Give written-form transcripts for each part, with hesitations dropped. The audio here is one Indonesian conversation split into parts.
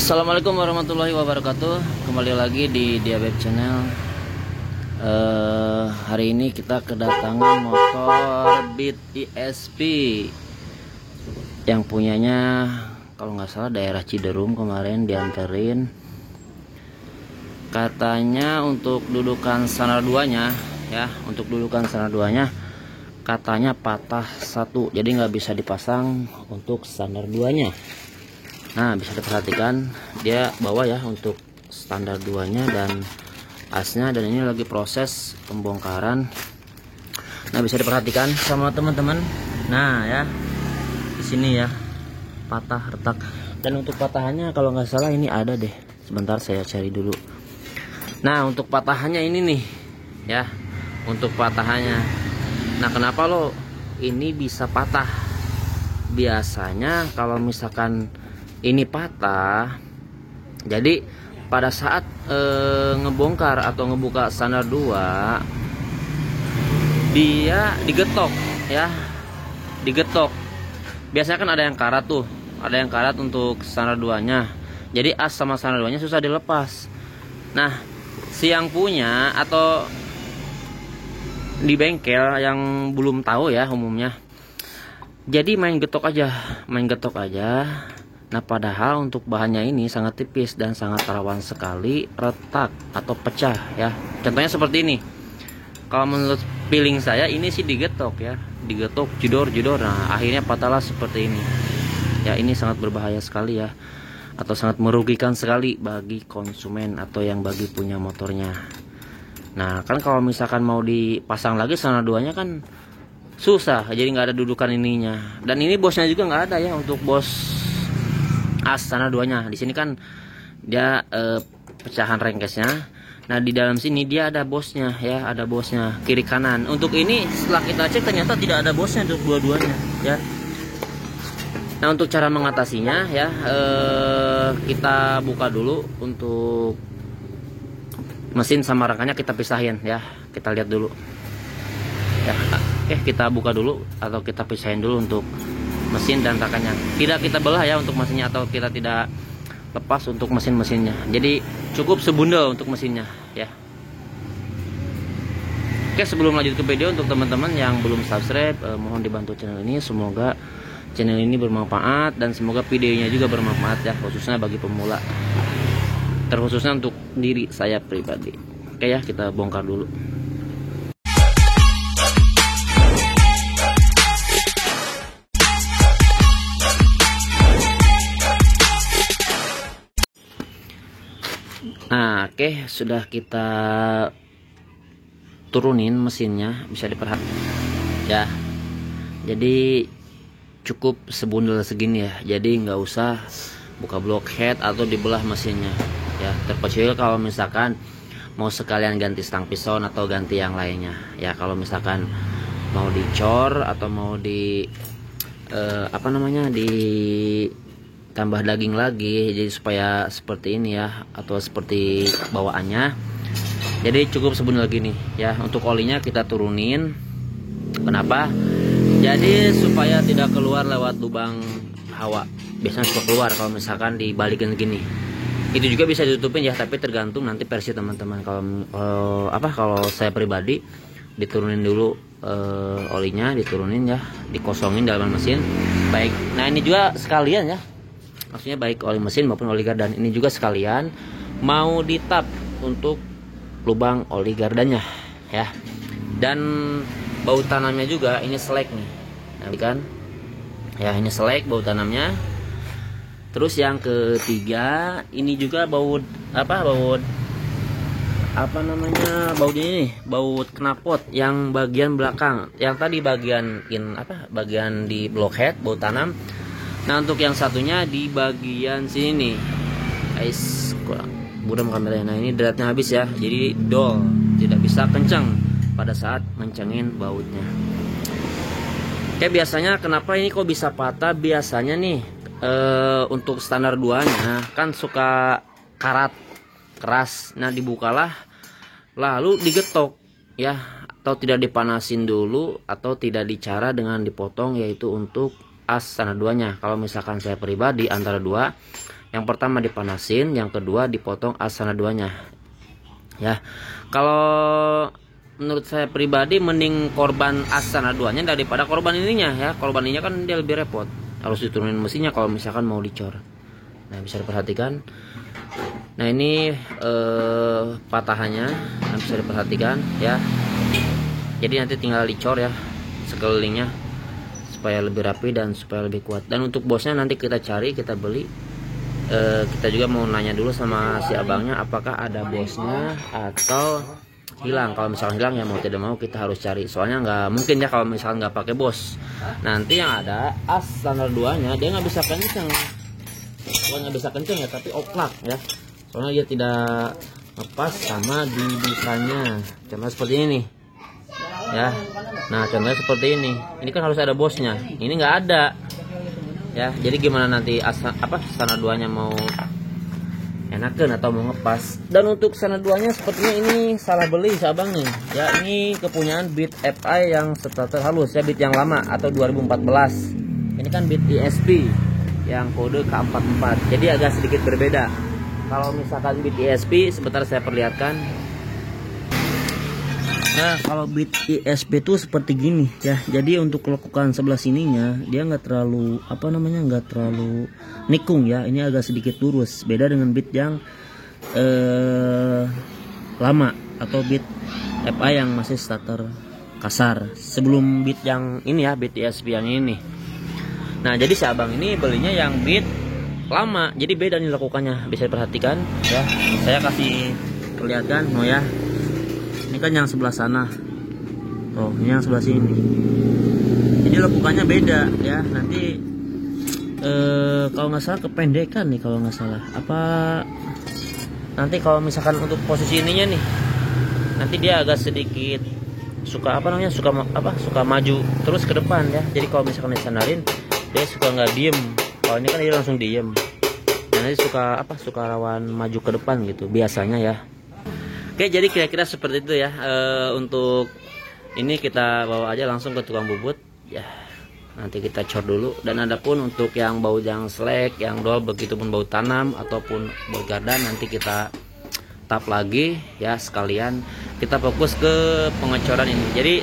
Assalamualaikum warahmatullahi wabarakatuh. Kembali lagi di Diabeb Channel. Hari ini kita kedatangan motor Beat ESP yang punyanya kalau nggak salah daerah Ciderum, kemarin dianterin. Katanya untuk dudukan standar 2-nya ya, untuk dudukan standar 2-nya katanya patah satu, jadi nggak bisa dipasang untuk standar 2-nya. Nah, bisa diperhatikan dia bawa ya untuk standar 2-nya dan asnya, dan ini lagi proses pembongkaran. Nah, bisa diperhatikan sama teman-teman. Nah, ya. Di sini ya. Patah retak. Dan untuk patahannya kalau nggak salah ini ada deh. Sebentar saya cari dulu. Nah, untuk patahannya ini nih, ya. Untuk patahannya. Nah, kenapa lo ini bisa patah? Biasanya kalau misalkan ini patah, jadi pada saat ngebongkar atau ngebuka standar 2 dia digetok ya, digetok. Biasanya kan ada yang karat tuh, ada yang karat untuk standar 2-nya, jadi as sama standar 2-nya susah dilepas. Nah, si yang punya atau di bengkel yang belum tahu ya umumnya, jadi main getok aja. Nah, padahal untuk bahannya ini sangat tipis dan sangat rawan sekali retak atau pecah ya. Contohnya seperti ini. Kalau menurut feeling saya ini sih digetok ya, digetok jedor. Nah, akhirnya patahlah seperti ini. Ya, ini sangat berbahaya sekali ya, atau sangat merugikan sekali bagi konsumen atau yang bagi punya motornya. Nah, kan kalau misalkan mau dipasang lagi standar 2-nya kan susah, jadi nggak ada dudukan ininya. Dan ini bosnya juga nggak ada ya untuk bos as standar 2-nya. Di sini kan dia pecahan rengkesnya. Nah, di dalam sini dia ada bosnya ya, ada bosnya kiri kanan. Untuk ini setelah kita cek ternyata tidak ada bosnya untuk dua-duanya ya. Nah, untuk cara mengatasinya ya, kita buka dulu untuk mesin sama rangkanya, kita pisahin ya. Kita lihat dulu ya. Kita buka dulu atau kita pisahin dulu untuk mesin dan rangkanya. Tidak kita belah ya untuk mesinnya, atau kita tidak lepas untuk mesinnya. Jadi cukup sebundel untuk mesinnya ya. Oke, sebelum lanjut ke video, untuk teman-teman yang belum subscribe, mohon dibantu channel ini. Semoga channel ini bermanfaat dan semoga videonya juga bermanfaat ya, khususnya bagi pemula, terkhususnya untuk diri saya pribadi. Oke ya, kita bongkar dulu. Nah, oke, sudah kita turunin mesinnya, bisa diperhatikan ya. Jadi cukup sebundel segini ya, jadi nggak usah buka blockhead atau dibelah mesinnya ya, terkecuali kalau misalkan mau sekalian ganti stang pison atau ganti yang lainnya ya. Kalau misalkan mau dicor atau mau di tambah daging lagi, jadi supaya seperti ini ya, atau seperti bawaannya. Jadi cukup sebundel gini ya. Untuk olinya kita turunin. Kenapa? Jadi supaya tidak keluar lewat lubang hawa. Biasanya suka keluar kalau misalkan dibalikin gini. Itu juga bisa ditutupin ya, tapi tergantung nanti versi teman-teman. Kalau saya pribadi diturunin dulu olinya, diturunin ya, dikosongin dalam mesin. Baik. Nah, ini juga sekalian ya. Maksudnya baik oli mesin maupun oli gardan, ini juga sekalian mau ditap untuk lubang oli gardanya ya. Dan baut tanamnya juga ini selek nih, nanti kan ya, ini selek baut tanamnya. Terus yang ketiga ini juga baut bautnya ini baut knalpot yang bagian belakang. Yang tadi bagian di blockhead baut tanam. Nah, untuk yang satunya di bagian sini nih guys, kurang buram kameranya. Nah, ini dratnya habis ya, jadi dol, tidak bisa kencang pada saat mencengin bautnya. Oke, biasanya kenapa ini kok bisa patah? Biasanya nih untuk standar 2-nya kan suka karat keras. Nah, dibukalah lalu digetok ya, atau tidak dipanasin dulu, atau tidak dicara dengan dipotong, yaitu untuk as standar 2-nya. Kalau misalkan saya pribadi antara 2 Yang pertama dipanasin, yang kedua dipotong as sana 2-nya. Ya. Kalau menurut saya pribadi mending korban as sana 2-nya daripada korban ininya ya. Korban ininya kan dia lebih repot. Harus diturunin mesinnya kalau misalkan mau dicor. Nah, bisa diperhatikan. Nah, ini patahannya bisa diperhatikan ya. Jadi nanti tinggal dicor ya sekelilingnya supaya lebih rapi dan supaya lebih kuat. Dan untuk bosnya nanti kita cari, kita beli. Kita juga mau nanya dulu sama si abangnya apakah ada bosnya atau hilang. Kalau misalkan hilang ya mau tidak mau kita harus cari. Soalnya nggak mungkin ya kalau misalkan nggak pakai bos. Nanti yang ada as standar 2-nya dia nggak bisa kenceng. Bukan nggak bisa kenceng ya, tapi oplak ya. Soalnya dia tidak lepas sama didikannya. Contoh seperti ini nih. Ya. Nah, contohnya seperti ini. Ini kan harus ada bosnya. Ini nggak ada. Ya, jadi gimana nanti sana 2-nya mau enakan atau mau ngepas. Dan untuk sana 2-nya sepertinya ini salah beli sabang nih. Ya, ini kepunyaan Beat FI yang starter halus ya, Beat yang lama atau 2014. Ini kan Beat ESP yang kode K44. Jadi agak sedikit berbeda. Kalau misalkan Beat ESP sebentar saya perlihatkan. Nah, kalau Beat ESP itu seperti gini ya. Jadi untuk lekukan sebelah sininya dia nggak terlalu nggak terlalu nikung ya. Ini agak sedikit lurus. Beda dengan Beat yang lama atau Beat FI yang masih starter kasar. Sebelum Beat yang ini ya, Beat ESP yang ini. Nah, jadi si abang ini belinya yang Beat lama. Jadi beda nih lekukannya. Bisa diperhatikan ya. Saya kasih perlihatkan ya. Ini kan yang sebelah sana. Oh, ini yang sebelah sini. Jadi lekukannya beda ya. Nanti kalau nggak salah kependekan nih kalau nggak salah. Nanti kalau misalkan untuk posisi ininya nih, nanti dia agak sedikit suka suka maju terus ke depan ya. Jadi kalau misalkan disandarin dia suka nggak diem. Kalau ini kan dia langsung diem. Nah, nanti suka rawan maju ke depan gitu biasanya ya. Oke, jadi kira-kira seperti itu ya. Untuk ini kita bawa aja langsung ke tukang bubut ya. Nanti kita cor dulu. Dan adapun untuk yang baut yang selek, yang dol, begitupun baut tanam ataupun baut gardan, nanti kita tap lagi ya sekalian. Kita fokus ke pengecoran ini. Jadi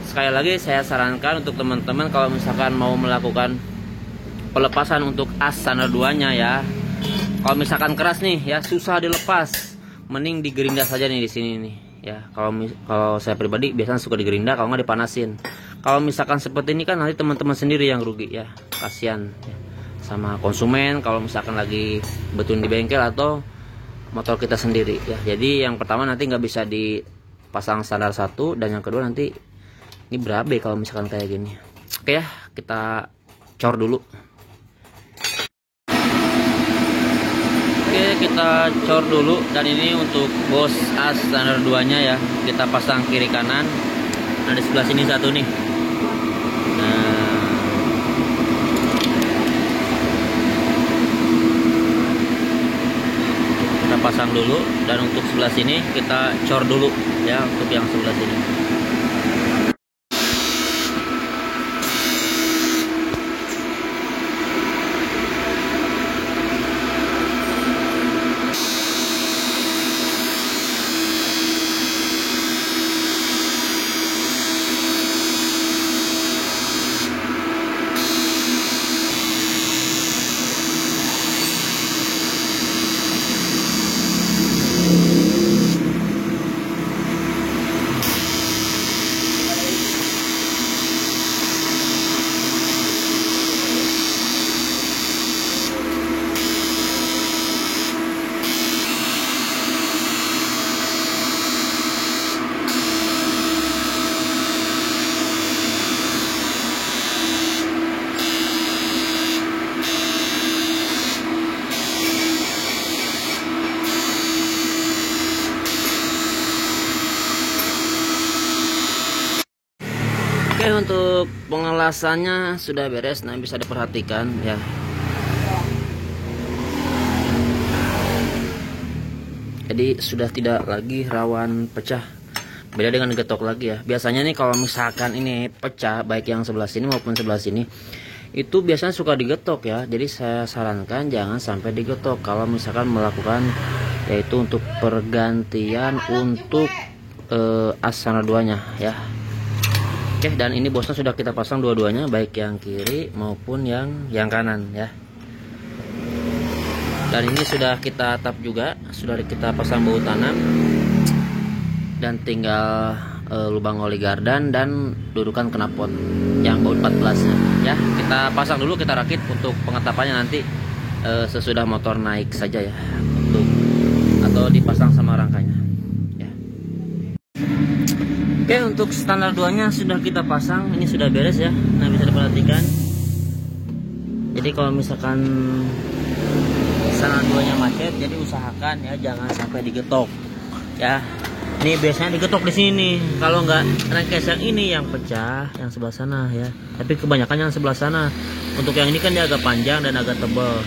sekali lagi saya sarankan untuk teman-teman kalau misalkan mau melakukan pelepasan untuk as standar 2-nya ya. Kalau misalkan keras nih ya, susah dilepas. Mending digerinda saja nih di sini nih ya. Kalau saya pribadi biasanya suka digerinda, kalau nggak dipanasin. Kalau misalkan seperti ini kan nanti teman-teman sendiri yang rugi ya, kasihan ya. Sama konsumen kalau misalkan lagi betulin di bengkel atau motor kita sendiri ya. Jadi yang pertama nanti nggak bisa dipasang standar 1, dan yang kedua nanti ini berabe kalau misalkan kayak gini. Oke ya, kita cor dulu. Oke, kita cor dulu. Dan ini untuk bos as standar 2-nya ya. Kita pasang kiri kanan. Nah, di sebelah sini satu nih. Nah, kita pasang dulu. Dan untuk sebelah sini kita cor dulu ya, untuk yang sebelah sini. Oke, untuk pengelasannya sudah beres. Nah, bisa diperhatikan ya. Jadi sudah tidak lagi rawan pecah. Beda dengan getok lagi ya. Biasanya nih kalau misalkan ini pecah, baik yang sebelah sini maupun sebelah sini, itu biasanya suka digetok ya. Jadi saya sarankan jangan sampai digetok kalau misalkan melakukan yaitu untuk pergantian untuk as sana duanya ya. Oke, dan ini bosnya sudah kita pasang dua-duanya, baik yang kiri maupun yang kanan ya. Dan ini sudah kita tap juga, sudah kita pasang baut tanam, dan tinggal lubang oli gardan dan dudukan knalpot yang baut 14 ya. Kita pasang dulu, kita rakit untuk pengetapannya nanti sesudah motor naik saja ya, atau dipasang sama rangkanya ya. Oke, untuk standar 2-nya sudah kita pasang, ini sudah beres ya. Nah, bisa diperhatikan. Jadi kalau misalkan standar 2-nya macet, jadi usahakan ya jangan sampai digetok ya. Ini biasanya digetok di sini. Kalau nggak rangkes yang ini yang pecah, yang sebelah sana ya. Tapi kebanyakan yang sebelah sana. Untuk yang ini kan dia agak panjang dan agak tebal.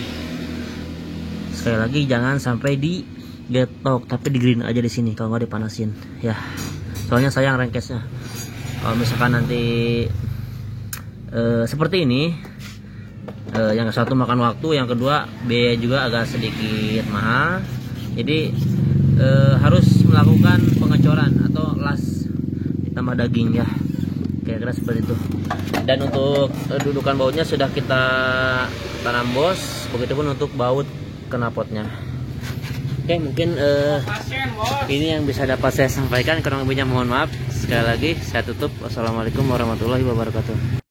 Sekali lagi jangan sampai digetok, tapi di green aja di sini kalau nggak dipanasin ya. Soalnya sayang rangkesnya. Kalau misalkan nanti seperti ini, yang satu makan waktu, yang kedua biaya juga agak sedikit mahal. Jadi harus melakukan pengecoran atau las ditambah daging ya, kira-kira seperti itu. Dan untuk dudukan bautnya sudah kita tanam bos, begitupun untuk baut knalpotnya. Oke, mungkin ini yang bisa dapat saya sampaikan. Kurang lebihnya mohon maaf. Sekali lagi saya tutup. Wassalamualaikum warahmatullahi wabarakatuh.